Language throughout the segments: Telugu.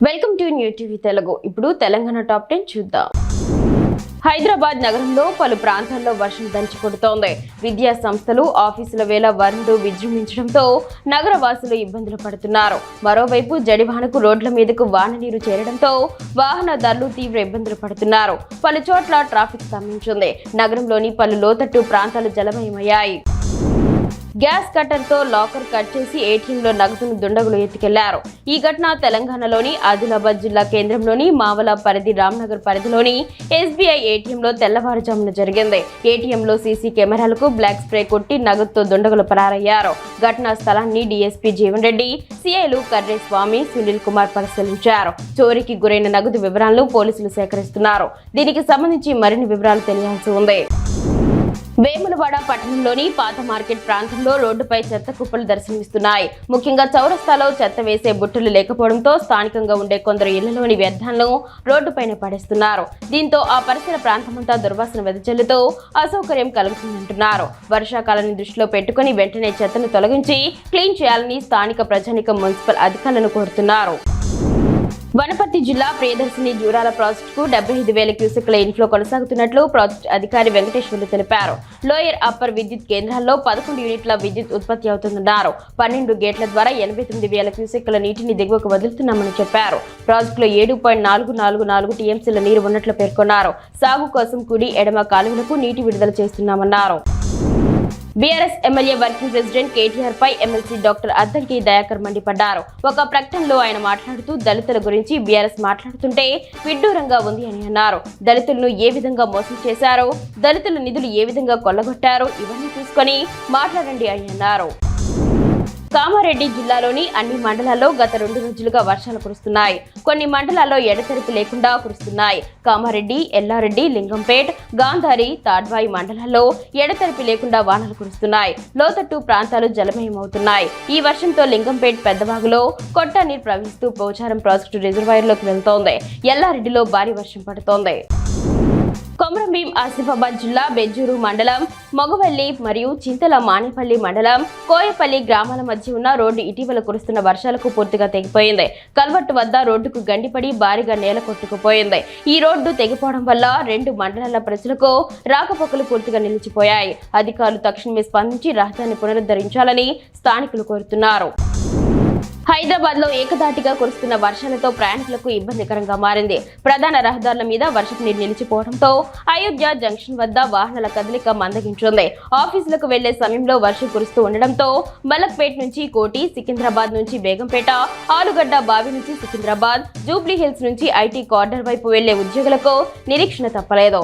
Welcome to new TV Telugu. ఇప్పుడు తెలంగాణ టాప్ 10 చూద్దాం. హైదరాబాద్ నగరంలో పలు ప్రాంతాల్లో వర్షం దంచి కొడుతోంది. విద్యా సంస్థలు, ఆఫీసుల వేళ వరుణుడు విజృంభించడంతో నగర వాసులు ఇబ్బందులు పడుతున్నారు. మరోవైపు జడివానకు రోడ్ల మీదకు వాన నీరు చేరడంతో వాహనదారులు తీవ్ర ఇబ్బందులు పడుతున్నారు. పలు చోట్ల ట్రాఫిక్ స్తంభించింది. నగరంలోని పలు లోతట్టు ప్రాంతాలు జలమయమయ్యాయి. గ్యాస్ కట్టర్ తో లాకర్ కట్ చేసి ఏటీఎంలో నగదును దుండగులు ఎత్తుకెళ్లారు. ఈ ఘటన తెలంగాణలోని ఆదిలాబాద్ జిల్లా కేంద్రంలోని మావల పరిధి రామ్నగర్ పరిధిలోని ఎస్బీఐ ఏటీఎంలో తెల్లవారుజామున జరిగింది. ఏటీఎంలో సీసీ కెమెరాలకు బ్లాక్ స్ప్రే కొట్టి నగదుతో దుండగులు పరారయ్యారు. ఘటనా స్థలాన్ని డీఎస్పీ జీవన్ రెడ్డి, సీఐలు కర్రే స్వామి, సునీల్ కుమార్ పరిశీలించారు. చోరీకి గురైన నగదు వివరాలను పోలీసులు సేకరిస్తున్నారు. దీనికి సంబంధించి మరిన్ని వివరాలు తెలియాల్సి ఉంది. వేములవాడ పట్టణంలోని పాత మార్కెట్ ప్రాంతంలో రోడ్డుపై చెత్త కుప్పలు దర్శనమిస్తున్నాయి. ముఖ్యంగా చౌరస్తాలో చెత్త వేసే బుట్టలు లేకపోవడంతో స్థానికంగా ఉండే కొందరు ఇళ్లలోని వ్యర్థాలను రోడ్డుపైన పడేస్తున్నారు. దీంతో ఆ పరిసర ప్రాంతమంతా దుర్వాసన వెదజల్లుతూ అసౌకర్యం కలుగుతుందంటున్నారు. వర్షాకాలాన్ని దృష్టిలో పెట్టుకుని వెంటనే చెత్తను తొలగించి క్లీన్ చేయాలని స్థానిక ప్రజానికం మున్సిపల్ అధికారులను కోరుతున్నారు. వనపర్తి జిల్లా ప్రియదర్శిని జూరాల ప్రాజెక్టుకు 75,000 క్యూసెక్ల ఇన్ఫ్లో కొనసాగుతున్నట్లు ప్రాజెక్టు అధికారి వెంకటేశ్వర్లు తెలిపారు. లోయర్ అప్పర్ విద్యుత్ కేంద్రాల్లో 11 యూనిట్ల విద్యుత్ ఉత్పత్తి అవుతుందన్నారు. 12 గేట్ల ద్వారా 89,000 క్యూసెక్ల నీటిని దిగువకు వదులుతున్నామని చెప్పారు. ప్రాజెక్టులో 7.444 టీఎంసీల నీరు ఉన్నట్లు పేర్కొన్నారు. సాగు కోసం కుడి ఎడమ కాలువలకు నీటి విడుదల చేస్తున్నామన్నారు. BRS MLA working president KTR పై ఎమ్మెల్సీ డాక్టర్ అద్దంకి దయాకర్ మండిపడ్డారు. ఒక ప్రకటనలో ఆయన మాట్లాడుతూ దళితుల గురించి బీఆర్ఎస్ మాట్లాడుతుంటే విడ్డూరంగా ఉంది అని అన్నారు. దళితులను ఏ విధంగా మోసం చేశారో, దళితుల నిధులు ఏ విధంగా కొల్లగొట్టారో ఇవన్నీ చూసుకొని మాట్లాడండి అని అన్నారు. కామారెడ్డి జిల్లాలోని అన్ని మండలాల్లో గత 2 రోజులుగా వర్షాలు కురుస్తున్నాయి. కొన్ని మండలాల్లో ఎడతెరిపి లేకుండా కురుస్తున్నాయి. కామారెడ్డి, ఎల్లారెడ్డి, లింగంపేట్, గాంధారి, తాడ్వాయి మండలాల్లో ఎడతెరిపి లేకుండా వానలు కురుస్తున్నాయి. లోతట్టు ప్రాంతాలు జలమయమవుతున్నాయి. ఈ వర్షంతో లింగంపేట్ పెద్దవాగులో కొట్ట నీరు ప్రవహిస్తూ పోచారం ప్రాజెక్టు రిజర్వాయర్లోకి వెళ్తోంది. ఎల్లారెడ్డిలో భారీ వర్షం పడుతోంది. కొమరంభీం ఆసిఫాబాద్ జిల్లా బెజ్జూరు మండలం, మొగవల్లి మరియు చింతల మానేపల్లి మండలం, కోయపల్లి గ్రామాల మధ్య ఉన్న రోడ్డు ఇటీవల కురుస్తున్న వర్షాలకు పూర్తిగా తెగిపోయింది. కల్వర్టు వద్ద రోడ్డుకు గండిపడి భారీగా నేల కొట్టుకుపోయింది. ఈ రోడ్డు తెగిపోవడం వల్ల 2 మండలాల ప్రజలకు రాకపోకలు పూర్తిగా నిలిచిపోయాయి. అధికారులు తక్షణమే స్పందించి రహదారిని పునరుద్ధరించాలని స్థానికులు కోరుతున్నారు. హైదరాబాద్ లో ఏకధాటిగా కురుస్తున్న వర్షాలతో ప్రయాణికులకు ఇబ్బందికరంగా మారింది. ప్రధాన రహదారుల మీద వర్షపు నీరు నిలిచిపోవడంతో అయోధ్య జంక్షన్ వద్ద వాహనాల కదలిక మందగించింది. ఆఫీసులకు వెళ్లే సమయంలో వర్షం కురుస్తూ ఉండడంతో మలక్పేట్ నుంచి కోటి, సికింద్రాబాద్ నుంచి బేగంపేట, ఆలుగడ్డ బావి నుంచి సికింద్రాబాద్, జూబ్లీ హిల్స్ నుంచి ఐటీ కార్డర్ వైపు వెళ్లే ఉద్యోగులకు నిరీక్షణ తప్పలేదు.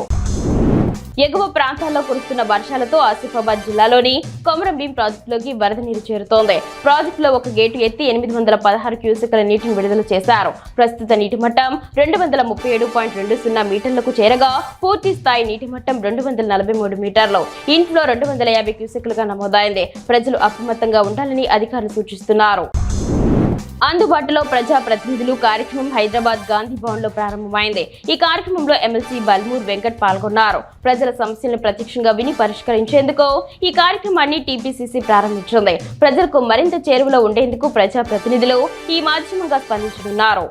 ఎగువ ప్రాంతాల్లో కురుస్తున్న వర్షాలతో ఆసిఫాబాద్ జిల్లాలోని కొమరంభీం ప్రాజెక్టులోకి వరద నీరు చేరుతోంది. ప్రాజెక్టులో ఒక గేటు ఎత్తి 816 క్యూసెక్ల నీటిని విడుదల చేశారు. ప్రస్తుత నీటి మట్టం 237.20 మీటర్లకు చేరగా పూర్తి స్థాయి నీటి మట్టం 243 మీటర్లు. ఇన్ఫ్లో 250 క్యూసెక్లుగా నమోదైంది. ప్రజలు అప్రమత్తంగా ఉండాలని అధికారులు సూచిస్తున్నారు. అందుబాటులో ప్రజా ప్రతినిధులు కార్యక్రమం హైదరాబాద్ గాంధీ భవన్ లో ప్రారంభమైంది. ఈ కార్యక్రమంలో ఎమ్మెల్సీ బల్మూర్ వెంకట్ పాల్గొన్నారు. ప్రజల సమస్యలను ప్రత్యక్షంగా విని పరిష్కరించేందుకు ఈ కార్యక్రమాన్ని టీపీసీసీ ప్రారంభించింది. ప్రజలకు మరింత చేరువలో ఉండేందుకు ప్రజా ప్రతినిధులు ఈ మాధ్యమంగా స్పందించనున్నారు.